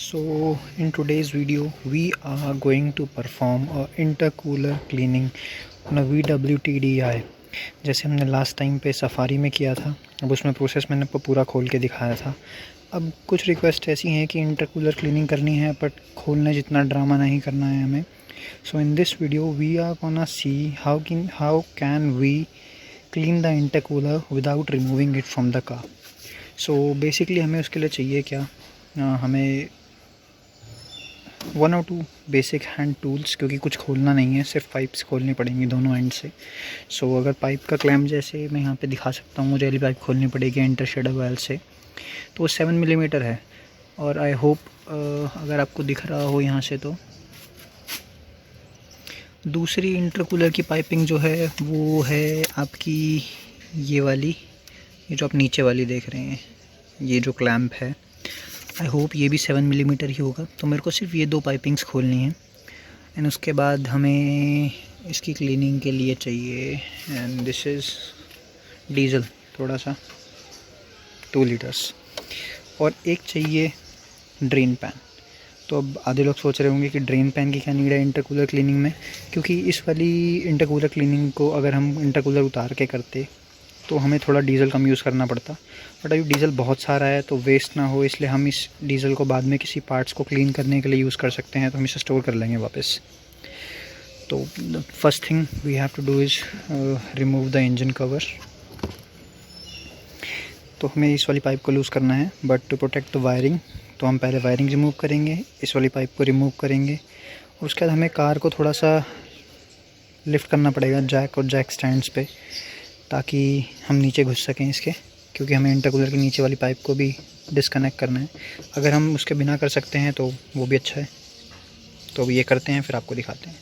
So in today's video we are going to perform a intercooler cleaning on a VWTDI। जैसे हमने last time पे safari में किया था, अब उसमें प्रोसेस मैंने आपको पूरा खोल के दिखाया था। अब कुछ रिक्वेस्ट ऐसी हैं कि इंटरकूलर क्लीनिंग करनी है बट खोलने जितना ड्रामा नहीं करना है हमें। So in this video we are gonna see how can we clean the intercooler without removing it from the car. So basically हमें उसके लिए चाहिए क्या, हमें 1 और 2 बेसिक हैंड टूल्स, क्योंकि कुछ खोलना नहीं है, सिर्फ पाइप्स खोलनी पड़ेंगी दोनों एंड से। सो अगर पाइप का क्लैम्प जैसे मैं यहाँ पे दिखा सकता हूँ, मुझे वाली पाइप खोलनी पड़ेगी इंटरशेडर वाल से, तो वो 7 मिलीमीटर है। और आई होप अगर आपको दिख रहा हो यहाँ से, तो दूसरी इंटरकूलर की पाइपिंग जो है वो है आपकी ये वाली, ये जो आप नीचे वाली देख रहे हैं, ये जो क्लैम्प है, आई होप ये भी 7 मिलीमीटर ही होगा। तो मेरे को सिर्फ ये 2 पाइपिंग्स खोलनी है एंड उसके बाद हमें इसकी क्लीनिंग के लिए चाहिए, एंड दिस इज़ डीजल थोड़ा सा 2 लीटर्स, और एक चाहिए ड्रेन पैन। तो अब आधे लोग सोच रहे होंगे कि ड्रेन पैन की क्या नीड है इंटरकूलर क्लीनिंग में, क्योंकि इस वाली इंटरकूलर क्लीनिंग को अगर हम इंटरकूलर उतार के करते तो हमें थोड़ा डीजल कम यूज़ करना पड़ता। बट अभी डीजल बहुत सारा है तो वेस्ट ना हो, इसलिए हम इस डीजल को बाद में किसी पार्ट्स को क्लीन करने के लिए यूज़ कर सकते हैं, तो हम इसे स्टोर कर लेंगे वापस। तो first thing we have to do is remove the engine cover. तो हमें इस वाली पाइप को लूज़ करना है, but to protect the wiring तो हम पहले वायरिंग रिमूव करेंगे, इस वाली पाइप को रिमूव करेंगे, और उसके बाद हमें कार को थोड़ा सा लिफ्ट करना पड़ेगा जैक और जैक स्टैंड्स पे, ताकि हम नीचे घुस सकें इसके, क्योंकि हमें इंटरकूलर की नीचे वाली पाइप को भी डिस्कनेक्ट करना है। अगर हम उसके बिना कर सकते हैं तो वो भी अच्छा है। तो अब ये करते हैं, फिर आपको दिखाते हैं।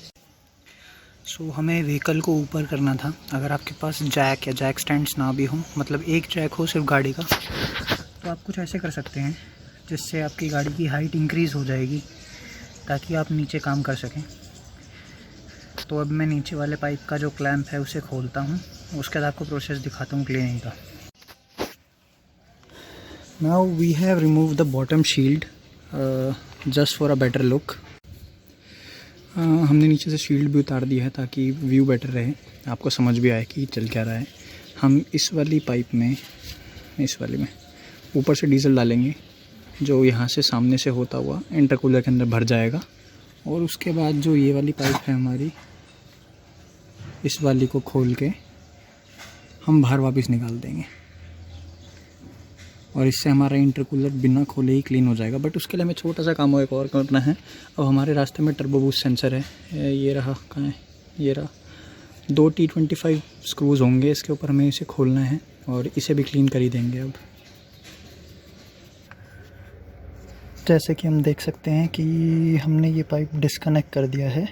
सो हमें व्हीकल को ऊपर करना था। अगर आपके पास जैक या जैक स्टैंड्स ना भी हो, मतलब एक जैक हो सिर्फ गाड़ी का, तो आप कुछ ऐसे कर सकते हैं जिससे आपकी गाड़ी की हाइट इंक्रीज़ हो जाएगी, ताकि आप नीचे काम कर सकें। तो अब मैं नीचे वाले पाइप का जो क्लैम्प है उसे खोलता हूँ, उसके बाद आपको प्रोसेस दिखाता हूँ क्लीनिंग का। Now we have removed the bottom shield just for a better look। हमने नीचे से शील्ड भी उतार दी है ताकि व्यू बेटर रहे, आपको समझ भी आए कि चल क्या रहा है। हम इस वाली पाइप में, इस वाली में ऊपर से डीजल डालेंगे, जो यहाँ से सामने से होता हुआ इंटरकूलर के अंदर भर जाएगा, और उसके बाद जो ये वाली पाइप है हमारी, इस वाली को खोल के हम बाहर वापस निकाल देंगे, और इससे हमारा इंटरकूलर बिना खोले ही क्लीन हो जाएगा। बट उसके लिए हमें छोटा सा काम एक और करना है। अब हमारे रास्ते में टर्बो बूस्ट सेंसर है, ये रहा, कहाँ है, ये रहा। 2 T25 स्क्रूज़ होंगे इसके ऊपर, हमें इसे खोलना है और इसे भी क्लीन कर ही देंगे। अब जैसे कि हम देख सकते हैं कि हमने ये पाइप डिस्कनेक्ट कर दिया है।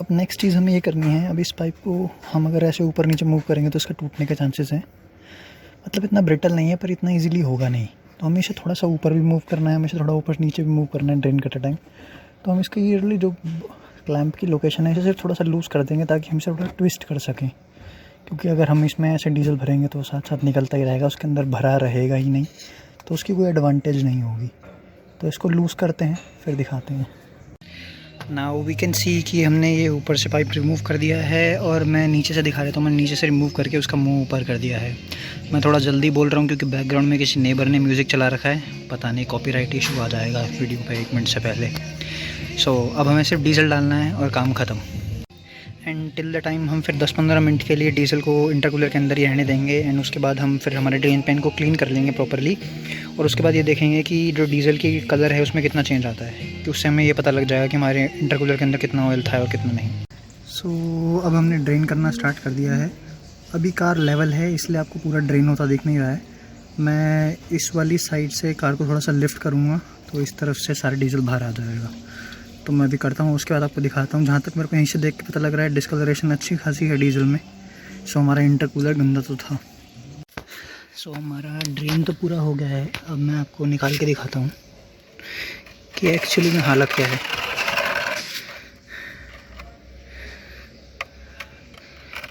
अब नेक्स्ट चीज़ हमें ये करनी है, अब इस पाइप को हम अगर ऐसे ऊपर नीचे मूव करेंगे तो इसका टूटने के चांसेस हैं। मतलब इतना ब्रिटल नहीं है पर इतना इजीली होगा नहीं, तो हमें इसे थोड़ा सा ऊपर भी मूव करना है, हमें थोड़ा ऊपर नीचे भी मूव करना है ड्रेन करते टाइम। तो हम इसका ये जो क्लैम्प की लोकेशन है इसे सिर्फ थोड़ा सा लूज़ कर देंगे, ताकि हम इसे थोड़ा ट्विस्ट कर सकें, क्योंकि अगर हम इसमें ऐसे डीजल भरेंगे तो साथ साथ निकलता ही रहेगा, उसके अंदर भरा रहेगा ही नहीं, तो उसकी कोई एडवांटेज नहीं होगी। तो इसको लूज़ करते हैं, फिर दिखाते हैं। नाउ वी कैन सी कि हमने ये ऊपर से पाइप रिमूव कर दिया है, और मैं नीचे से दिखा देता हूँ। मैंने नीचे से रिमूव करके उसका मुंह ऊपर कर दिया है। मैं थोड़ा जल्दी बोल रहा हूँ क्योंकि बैकग्राउंड में किसी नेबर ने म्यूज़िक चला रखा है, पता नहीं कॉपीराइट इशू आ जाएगा वीडियो पे 1 मिनट से पहले। सो अब हमें सिर्फ डीजल डालना है और काम ख़त्म। एंड टिल द टाइम हम फिर 10-15 मिनट के लिए डीजल को इंटरकूलर के अंदर ही रहने देंगे, एंड उसके बाद हम फिर हमारे ड्रेन पैन को क्लीन कर लेंगे प्रॉपरली, और उसके बाद ये देखेंगे कि जो डीजल की कलर है उसमें कितना चेंज आता है, तो उससे हमें ये पता लग जाएगा कि हमारे इंटरकूलर के अंदर कितना ऑयल था और कितना नहीं। सो अब हमने ड्रेन करना स्टार्ट कर दिया है। अभी कार लेवल है इसलिए आपको पूरा ड्रेन होता दिख नहीं रहा है। मैं इस वाली साइड से कार को थोड़ा सा लिफ्ट करूँगा तो इस तरफ से सारा डीजल बाहर आ जाएगा। तो मैं भी करता हूँ, उसके बाद आपको दिखाता हूँ। जहाँ तक मेरे को यहीं से देख के पता लग रहा है डिस्कलरेशन अच्छी खासी है डीजल में। सो हमारा इंटरकूलर गंदा तो था। सो हमारा ड्रेन तो पूरा हो गया है। अब मैं आपको निकाल के दिखाता हूँ कि एक्चुअली में हालत क्या है।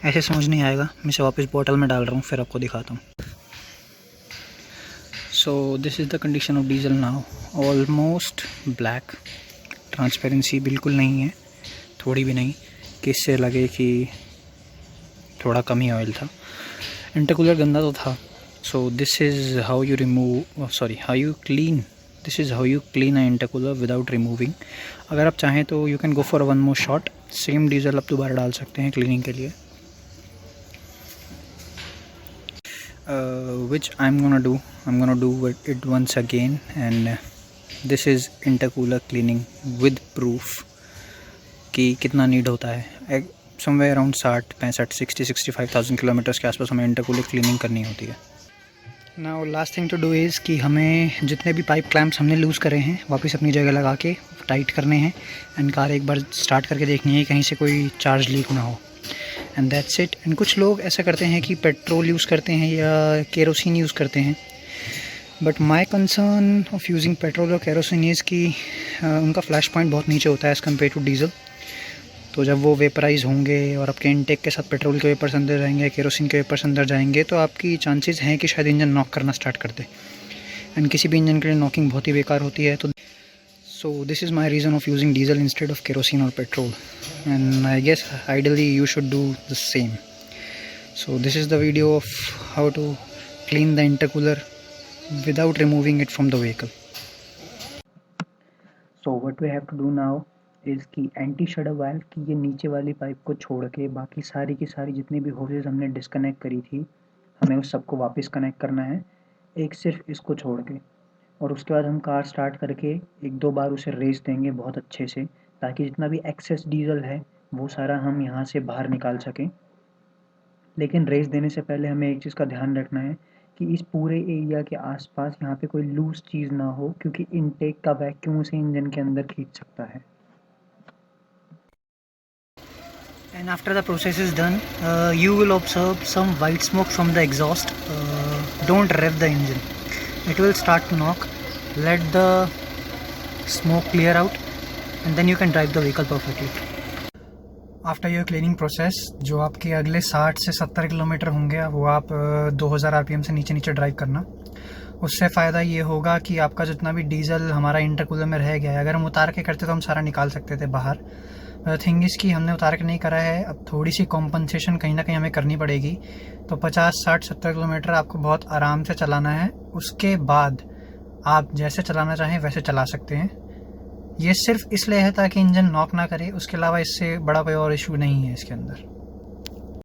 ऐसे समझ नहीं आएगा, मैं इसे वापस बॉटल में डाल रहा हूँ, फिर आपको दिखाता हूँ। So this is the condition of diesel now. Almost black. Transparency बिल्कुल नहीं है, थोड़ी भी नहीं कि इससे लगे कि थोड़ा कम ही ऑयल था। इंटरकूलर गंदा तो था। So this is how you remove, sorry how you clean, this is how you clean a intercooler without removing. अगर आप चाहें तो you can go for one more shot, same diesel आप दोबारा डाल सकते हैं क्लीनिंग के लिए। which I'm gonna do it once again, and this is intercooler cleaning with proof कि कितना नीड होता है। समवेयर अराउंड 65,000 किलोमीटर्स के आसपास हमें इंटरकूलर क्लीनिंग करनी होती है। Now last thing to do is कि हमें जितने भी पाइप क्लैम्प्स हमने लूज़ करे हैं वापस अपनी जगह लगा के टाइट करने हैं, एंड कार एक बार स्टार्ट करके देखनी है कहीं से कोई चार्ज लीक ना हो, एंड दैट्स इट। एंड कुछ लोग ऐसा करते हैं कि पेट्रोल यूज़ करते हैं या केरोसिन यूज़ करते हैं, but my concern of using petrol और केरोसिन इज़ कि उनका फ्लैश पॉइंट बहुत नीचे होता है एज़ कम्पेयर टू डीजल। तो जब वो वेपराइज़ होंगे और आपके इनटेक के साथ पेट्रोल के वेपर्स अंदर जाएंगे, केरोसिन के वेपर्स अंदर जाएंगे, तो आपकी चांसेस हैं कि शायद इंजन नॉक करना स्टार्ट कर दे, एंड किसी भी इंजन के लिए नॉकिंग बहुत ही बेकार होती है। तो so this is my reason of using diesel instead of kerosene or petrol, and I guess ideally you should do the same. So this is the video of how to clean the intercooler without removing it from the vehicle. So what we have to do now is कि anti shutter valve की ये नीचे वाली pipe को छोड़ के बाकी सारी की सारी जितनी भी होसेस हमने डिस्कनेक्ट करी थी, हमें उस सबको वापस कनेक्ट करना है, एक सिर्फ इसको छोड़ के। और उसके बाद हम कार स्टार्ट करके एक दो बार उसे रेस देंगे बहुत अच्छे से, ताकि जितना भी एक्सेस डीजल है वो सारा हम यहाँ से बाहर निकाल सकें। लेकिन रेस देने से पहले हमें एक चीज़ का ध्यान रखना है कि इस पूरे एरिया के आसपास यहाँ पे कोई लूज चीज़ ना हो, क्योंकि इनटेक का वैक्यूम उसे इंजन के अंदर खींच सकता है। And after the process is done, you will observe some white smoke from the exhaust. Don't rev the engine. It will start to knock. Let the smoke clear out, and then you can drive the vehicle perfectly. After your cleaning process, जो आपके अगले 60 से 70 kilometre होंगे वो आप 2000 RPM से नीचे नीचे ड्राइव करना। उससे फ़ायदा ये होगा कि आपका जितना भी डीजल हमारा इंटरकूलर में रह गया है, अगर हम उतार के करते तो हम सारा निकाल सकते थे बाहर। थिंग इज़ कि हमने उतार के नहीं करा है, अब थोड़ी सी कॉम्पनसेशन कहीं ना कहीं हमें करनी पड़ेगी। तो 50, 60, 70 किलोमीटर आपको बहुत आराम से चलाना है। उसके बाद आप जैसे चलाना चाहें वैसे चला सकते हैं। ये सिर्फ इसलिए है ताकि इंजन नॉक ना करे, उसके अलावा इससे बड़ा कोई और इशू नहीं है इसके अंदर।